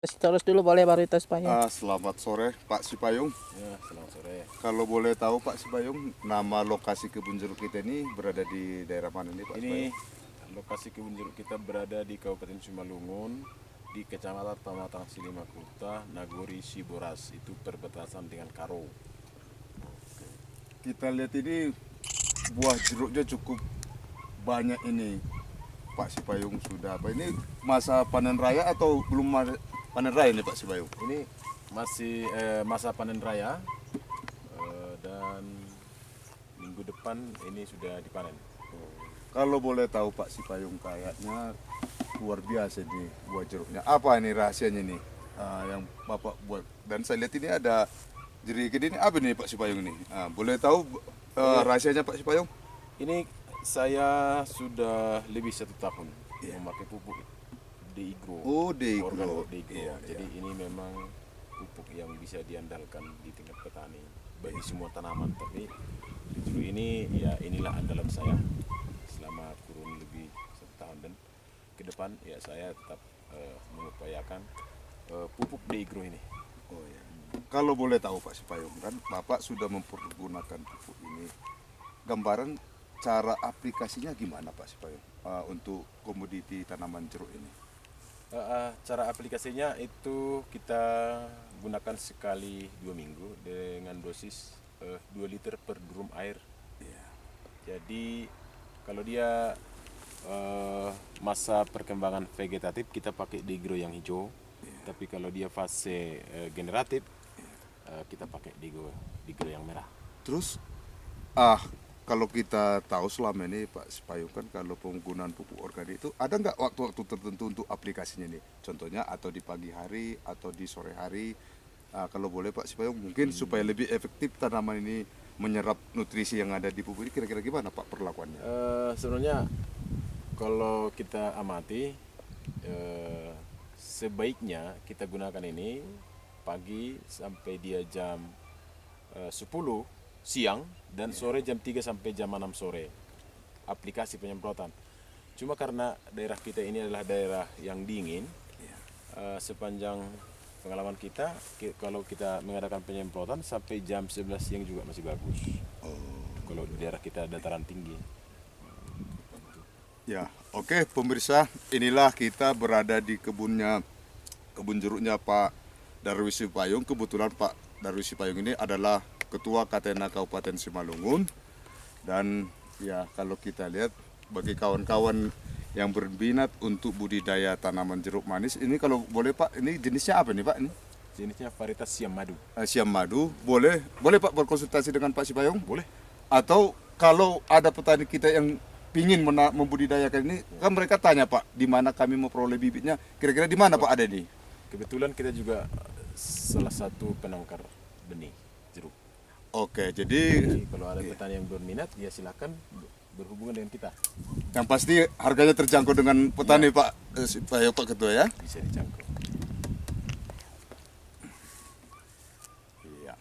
Terus dulu boleh baru tes Payung. Selamat sore Pak Sipayung. Ya, selamat sore. Kalau boleh tahu Pak Sipayung, nama lokasi kebun jeruk kita ini berada di daerah mana nih Pak Ini Sipayung? lokasi kebun jeruk kita berada di Kabupaten Simalungun, di Kecamatan Tamatang Silimakuta, Nagori, Siboras. Itu perbatasan dengan Karo. Kita lihat ini buah jeruknya cukup banyak ini Pak Sipayung. Sudah apa ini masa panen raya atau belum panen raya nih Pak Sipayung? Ini masih masa panen raya dan minggu depan ini sudah dipanen. Kalau boleh tahu Pak Sipayung, kayaknya luar biasa nih buah jeruknya. Apa ini rahasianya nih yang Bapak buat? Dan saya lihat ini ada jeruk ini apa nih Pak Sipayung ini? Boleh tahu rahasianya Pak Sipayung? Ini saya sudah lebih 1 tahun memakai pupuk Deigro. Oh, Deigro. Organ Deigro. Iya, Jadi ini memang pupuk yang bisa diandalkan di tingkat petani bagi semua tanaman. Tapi justru ini ya inilah andalan saya selama kurun lebih 1 tahun, dan ke depan ya saya tetap mengupayakan pupuk Deigro ini. Oh ya. Kalau boleh tahu Pak Sipayung, kan Bapak sudah mempergunakan pupuk ini. Gambaran cara aplikasinya gimana Pak Sipayung untuk komoditi tanaman jeruk ini? Cara aplikasinya itu kita gunakan sekali 2 minggu dengan dosis 2 liter per drum air. Iya. Jadi kalau dia masa perkembangan vegetatif kita pakai Deigro yang hijau. Tapi kalau dia fase generatif kita pakai Deigro yang merah. Terus kalau kita tahu selama ini Pak Sipayung, kan kalau penggunaan pupuk organik itu ada nggak waktu-waktu tertentu untuk aplikasinya nih? Contohnya atau di pagi hari atau di sore hari. Kalau boleh Pak Sipayung, mungkin supaya lebih efektif tanaman ini menyerap nutrisi yang ada di pupuk ini, kira-kira gimana Pak perlakuannya? Sebenarnya kalau kita amati sebaiknya kita gunakan ini pagi sampai dia jam 10 siang dan sore jam 3 sampai jam 6 sore aplikasi penyemprotan. Cuma karena daerah kita ini adalah daerah yang dingin, sepanjang pengalaman kita kalau kita mengadakan penyemprotan sampai jam 11 siang juga masih bagus. Kalau di daerah kita dataran tinggi. Ya, oke pemirsa, inilah kita berada di kebun jeruknya Pak Darwis Sipayung. Kebetulan Pak Darwis Sipayung ini adalah Ketua Katena Kabupaten Simalungun. Dan ya kalau kita lihat bagi kawan-kawan yang berminat untuk budidaya tanaman jeruk manis, ini kalau boleh Pak, ini jenisnya apa nih Pak? Ini Jenisnya varietas siam madu. siam madu. Boleh Pak berkonsultasi dengan Pak Sipayung? Boleh. Atau kalau ada petani kita yang ingin membudidayakan ini, kan mereka tanya Pak, di mana kami memperoleh bibitnya? Kira-kira di mana Pak ada nih? Kebetulan kita juga salah satu penangkar benih jeruk. Oke, jadi Jadi kalau ada petani yang berminat, ya silakan berhubungan dengan kita. yang pasti harganya terjangkau dengan petani Pak Sipayung, Pak Ketua ya? Bisa dijangkau. Iya.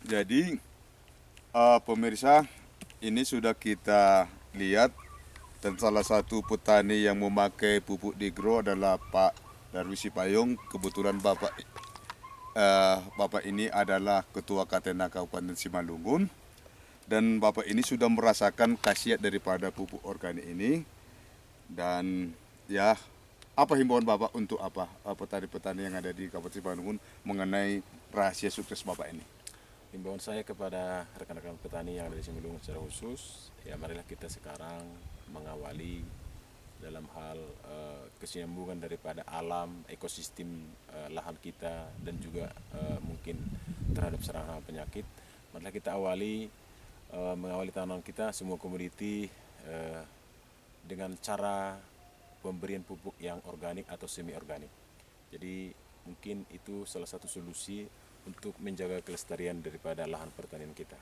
Jadi pemirsa, ini sudah kita lihat, dan salah satu petani yang memakai pupuk Deigro adalah Pak Darwis Sipayung. Kebetulan Bapak ini adalah Ketua Katena Kabupaten Simalungun, dan Bapak ini sudah merasakan khasiat daripada pupuk organik ini. Dan ya, apa himbauan Bapak untuk petani-petani yang ada di Kabupaten Simalungun mengenai rahasia sukses Bapak ini? Himbauan saya kepada rekan-rekan petani yang ada di Simalungun secara khusus, ya marilah kita sekarang mengawali dalam hal kesinambungan daripada alam, ekosistem lahan kita, dan juga mungkin terhadap serangan penyakit. Marilah kita mengawali tanaman kita, semua komoditi dengan cara pemberian pupuk yang organik atau semi organik. Jadi mungkin itu salah satu solusi untuk menjaga kelestarian daripada lahan pertanian kita.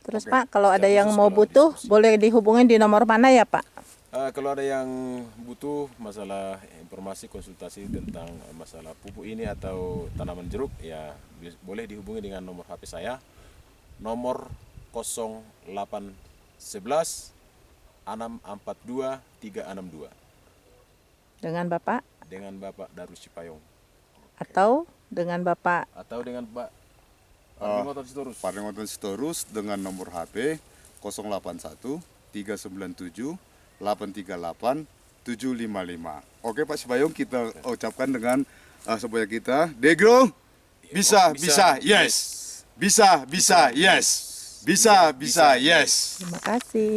Terus Oke. Pak, kalau ada Secara yang khusus mau kalau butuh, diskusi. boleh dihubungin di nomor mana ya Pak? Kalau ada yang butuh masalah informasi konsultasi tentang masalah pupuk ini atau tanaman jeruk, ya boleh dihubungi dengan nomor HP saya, nomor 0811 642 362. Dengan Bapak? dengan Bapak Darwis Sipayung Atau dengan Bapak atau dengan Pak Parlinggotan Sitorus. Parlinggotan Sitorus dengan nomor HP 081 397 838 755. Oke Pak Sipayung, kita ucapkan dengan supaya kita Degro bisa yes. Bisa yes. Bisa yes. Terima kasih.